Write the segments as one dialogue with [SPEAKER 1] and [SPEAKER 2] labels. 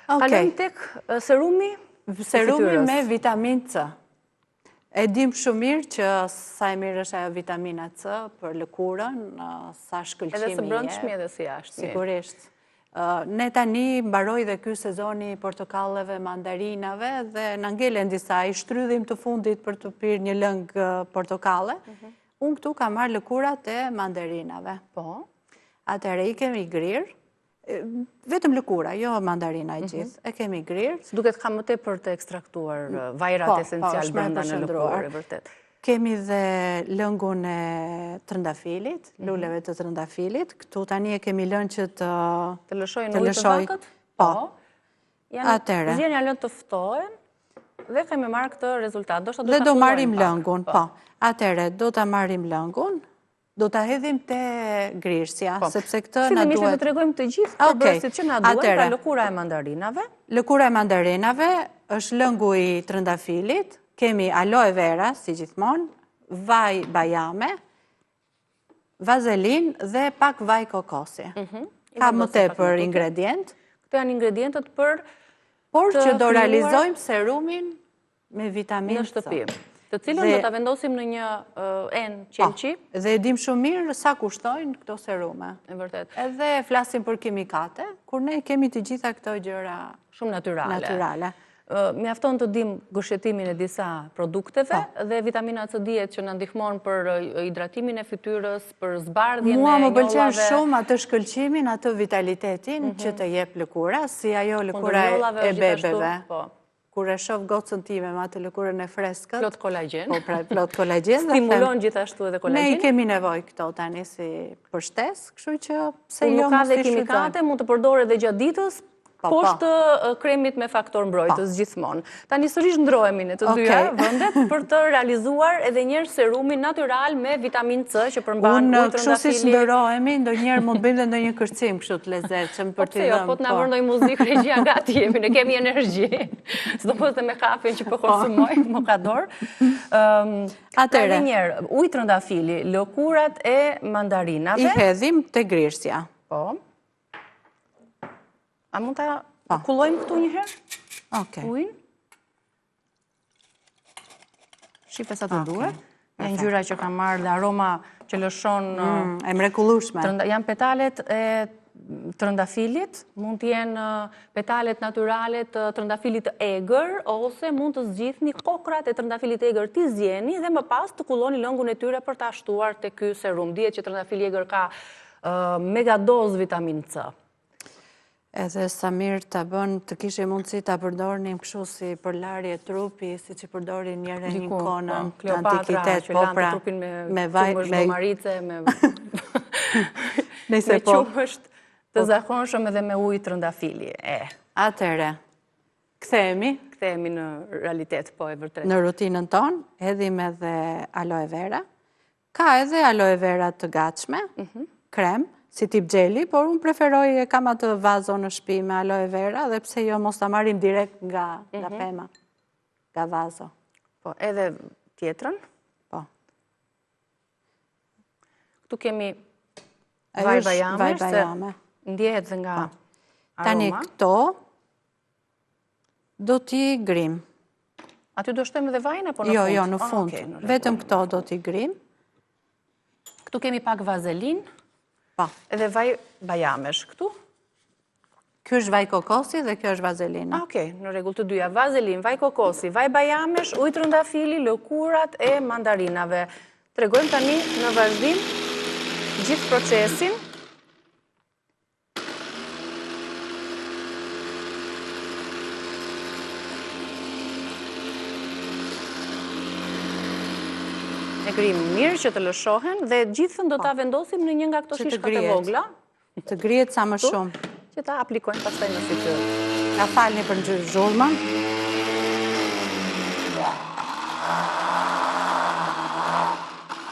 [SPEAKER 1] Kalojmë tek serumi
[SPEAKER 2] me vitamin C. E dim shumë mirë që sa e mirë është ajo vitamina C për lëkurën, sa shkëlqimi
[SPEAKER 1] edhe së brendshmi edhe së jashtëmi.
[SPEAKER 2] Sigurisht. Ne tani mbaroi dhe ky sezoni portokalleve, mandarinave dhe na ngelen disa i shtrydhim të fundit për të pirë një lëngë portokalle. Unë këtu kam marrë lëkurat e mandarinave.
[SPEAKER 1] Po.
[SPEAKER 2] Atëherë i kemi grirë, vetëm lëkura, jo mandarina i gjithë, e kemi grirë.
[SPEAKER 1] Duket ka më tepër të ekstraktuar vajrat esencial brenda në lëkurë, vërtet.
[SPEAKER 2] Kemi dhe lëngun e trëndafilit, luleve të trëndafilit. Këtu tani e kemi lënë që
[SPEAKER 1] të lëshojnë ujë të vakët?
[SPEAKER 2] Po.
[SPEAKER 1] Atëherë. Zjerë janë lënë të ftohen dhe kemi marrë këtë rezultat.
[SPEAKER 2] Dhe do marrim lëngun, po. Atëherë, do ta marrim lëngun, do ta hedhim te grirësja, sepse këtë na duhet.
[SPEAKER 1] Fillimisht do t'rregojmë të gjithë përbërësit që na duhet, pra lëkura e mandarinave.
[SPEAKER 2] Lëkura e mandarinave është lëngu i trëndafilit, kemi aloe vera, si gjithmonë, vaj bajame, vazelin dhe pak vaj kokosi. Ka më tepër ingredient.
[SPEAKER 1] Këto janë ingredientët
[SPEAKER 2] por që do realizojmë serumin me vitamin C.
[SPEAKER 1] Në shtëpi. Të cilën do ta vendosim në një enë qelçi.
[SPEAKER 2] Dhe e dim shumë mirë sa kushtojnë këto serume.
[SPEAKER 1] E vërtet.
[SPEAKER 2] Edhe flasim për kimikate, kur ne kemi të gjitha këto gjëra
[SPEAKER 1] shumë natyrale. Mjafton të dim gëshëtimin e disa produkteve dhe vitamina C dihet që na ndihmon për hidratimin e fytyrës, për zbardhjen e njollave.
[SPEAKER 2] Mua më pëlqen shumë atë shkëlqimin, atë vitalitetin që të jep lëkura, si ajo lëkura e bebeve. Kur e shoh gocën time me atë lëkurën e freskët.
[SPEAKER 1] Plot kolagjen.
[SPEAKER 2] Po, pra, plot kolagjen.
[SPEAKER 1] Stimulon gjithashtu edhe kolagjen.
[SPEAKER 2] Ne i kemi nevojë këto tani si për shtesë, kështu që pse
[SPEAKER 1] jo mos i kimikate, mund të përdorë edhe gjatë ditës, poshtë kremit me faktor mbrojtës gjithmonë. Tani sërish ndrohemi në të dyja vendet për të realizuar edhe njërë serumin natyral me vitamin C që përmban ujë trëndafili.
[SPEAKER 2] Kështu si ndrohemi, ndonjëherë mund bëjmë dhe ndonjë kërcim kështu të lezetshëm për t'i dhënë.
[SPEAKER 1] Po të na vërë ndonjë muzikë regjia gati jemi, ne kemi energji. Sidomos me kafën që po konsumoj, më ka dorë. Atëherë, njëherë, ujë trëndafili, lëkurat e mandarinave.
[SPEAKER 2] I hedhim te grirësja.
[SPEAKER 1] Po. A mund ta kullojmë këtu njëherë? Ujnë. Shife sa të duhet. E ngjyra që ka marrë dhe aroma që lëshon...
[SPEAKER 2] E mrekullueshme.
[SPEAKER 1] Janë petalet e trëndafilit, mund të jenë petalet natyrale të trëndafilit të egër, ose mund të zgjidhni kokrat e trëndafilit të egër t'i zjeni dhe më pas të kulloni lëngun e tyre për ta shtuar te ky serum. Dihet që trëndafili i egër ka megadoz vitamin C.
[SPEAKER 2] Edhe sa mirë të bën të kishe mundësi të përdornim kështu si për larje trupi, si që përdorin njëre një konën të antikitet,
[SPEAKER 1] po pra, trupin me qumësht gomarice, me qumësht të zakonshëm edhe me ujë trëndafili.
[SPEAKER 2] Atëre, kthehemi
[SPEAKER 1] në realitet, po e vërtet.
[SPEAKER 2] Në rutinën tonë, edhim edhe aloe vera. Ka edhe aloe vera të gatshme, krem, si tip gjeli, por unë preferoj e kam atë vazo në shtëpi me aloe vera dhe pse jo mos ta marrim direkt nga pema, nga vazo.
[SPEAKER 1] Po, edhe tjetrën?
[SPEAKER 2] Po.
[SPEAKER 1] Këtu kemi vaj bajame, se ndjehet dhe nga aroma.
[SPEAKER 2] Tani këto do t'i grim.
[SPEAKER 1] Aty do shtojmë edhe vajin apo në fund?
[SPEAKER 2] Jo, në fund. Vetëm këto do t'i grim.
[SPEAKER 1] Këtu kemi pak vazelin. Edhe vaj bajamesh këtu?
[SPEAKER 2] Kjo është vaj kokosi dhe kjo është vazelina.
[SPEAKER 1] Okej, në rregull të dyja. Vazelin, vaj kokosi, vaj bajamesh, ujë trëndafili, lëkurat e mandarinave. Tregojmë tani në vazhdim gjithë procesin. E grim mirë që të lëshohen dhe gjithën do ta vendosim në një nga këto shishkat e vogla.
[SPEAKER 2] Të grihet sa më shumë.
[SPEAKER 1] Që ta aplikojmë pastaj në fytyrë.
[SPEAKER 2] Na falni për zhurmën.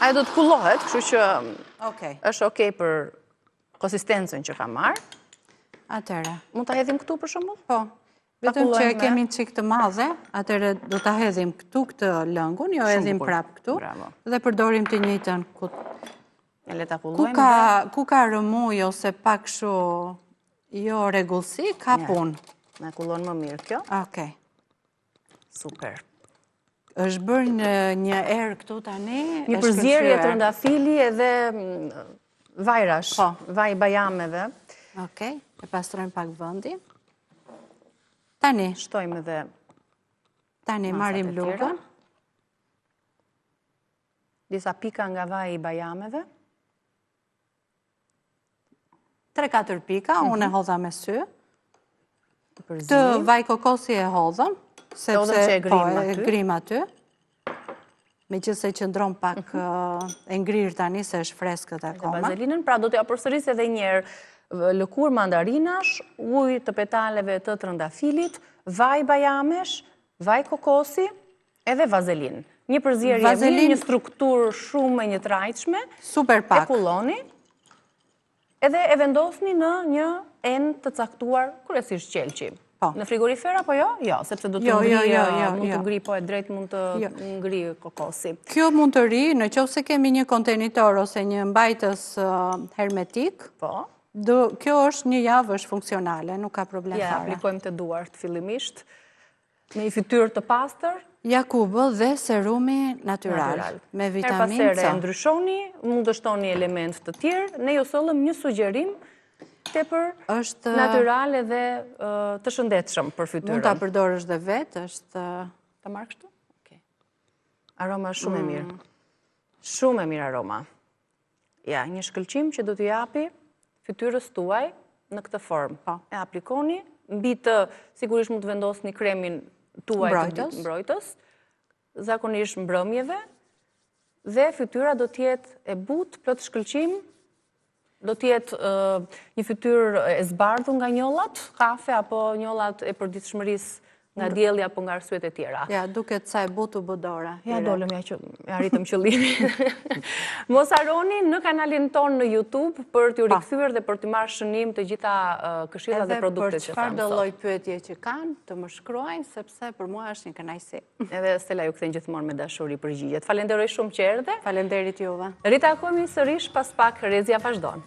[SPEAKER 1] Ajo do të kullohet, kështu që është okej për konsistencën që ka marrë.
[SPEAKER 2] Atëre.
[SPEAKER 1] Mund ta hedhim këtu për shembull?
[SPEAKER 2] Po. Vetëm që kemi një çik të madhe, atëre do ta hedhim këtu këtë lëngun, jo hedhim prap këtu dhe përdorim të njëjtën. Ku ka rëmuj ose pak kështu jo rregullsi, ka punë.
[SPEAKER 1] Na kullon më mirë kjo.
[SPEAKER 2] Okej.
[SPEAKER 1] Super.
[SPEAKER 2] Është bërë një erë këtu tani.
[SPEAKER 1] Një përzierje trëndafili edhe vajrash, vaj bajameve.
[SPEAKER 2] Okej, e pastrojmë pak vëndi. Tani.
[SPEAKER 1] Shtojmë edhe
[SPEAKER 2] Tani marrim lugën.
[SPEAKER 1] Disa pika nga vaj i bajameve.
[SPEAKER 2] 3-4 pika, unë e hodha me sy.
[SPEAKER 1] Këtë
[SPEAKER 2] Këtë vaj kokosi e hodhëm, sepse e grim aty. Me që se qëndron pak e ngrirë tani, se është freskët akoma.
[SPEAKER 1] Vazelinën, pra do t'ja përsëris edhe njerë lëkur mandarinash, ujë të petaleve të trëndafilit, vaj bajamesh, vaj kokosi, edhe vazelinë. Një përzierje mirë, një strukturë shumë e një trajtshme.
[SPEAKER 2] Super pak.
[SPEAKER 1] E kulloni, edhe e vendosni në një enë të caktuar, kryesisht qelqi. Në frigorifer apo jo? Jo, sepse do të ngri, po e drejt mund të ngri kokosi.
[SPEAKER 2] Kjo mund të ri, në qoftë se kemi një kontenitor ose një mbajtës hermetik, kjo është një javë është funksionale, nuk ka problem fare.
[SPEAKER 1] Ja, aplikojmë të duart fillimisht, me një fytyrë të pastër.
[SPEAKER 2] Jakubë dhe serumi natyral, me vitamin C.
[SPEAKER 1] Her pasere ndryshoni, mund të shtoni element të tjerë, ne ju sollëm një sugjerim tepër natyral edhe të shëndetshëm për fytyrën.
[SPEAKER 2] Mund ta përdorësh dhe vetë, është...
[SPEAKER 1] Ta marrë kështu? Aroma shumë e mirë. Shumë e mirë aroma. Ja, një shkëlqim që do t'ju japi fytyrës tuaj në këtë formë. E aplikoni, mbi të sigurisht mund të vendosni kremin tuaj të mbrojtës, zakonisht mbrëmjeve, dhe fytyra do t'jetë e butë, plot shkëlqim, do t'jetë një fytyrë e zbardhur nga njollat, kafe apo njollat e përditshmërisë nga dielli apo nga arsyet e tjera.
[SPEAKER 2] Ja, duket sa e butë bëdora.
[SPEAKER 1] Ja, dolëm, ja arritëm qëllimin. Mos harroni në kanalin tonë në YouTube për t'ju rikthyer dhe për t'i marrë shënim të gjitha këshillat dhe produktet që thamë sot. Edhe për çfarë do lloj pyetje që kanë, të më shkruajnë, sepse për mua është një kënaqësi. Edhe Stella ju kthen gjithmonë me dashuri përgjigjet. Falenderoj shumë që erdhe.
[SPEAKER 2] Falenderit juve.
[SPEAKER 1] Ritakohemi sërish pas pak, Rezia vazhdon.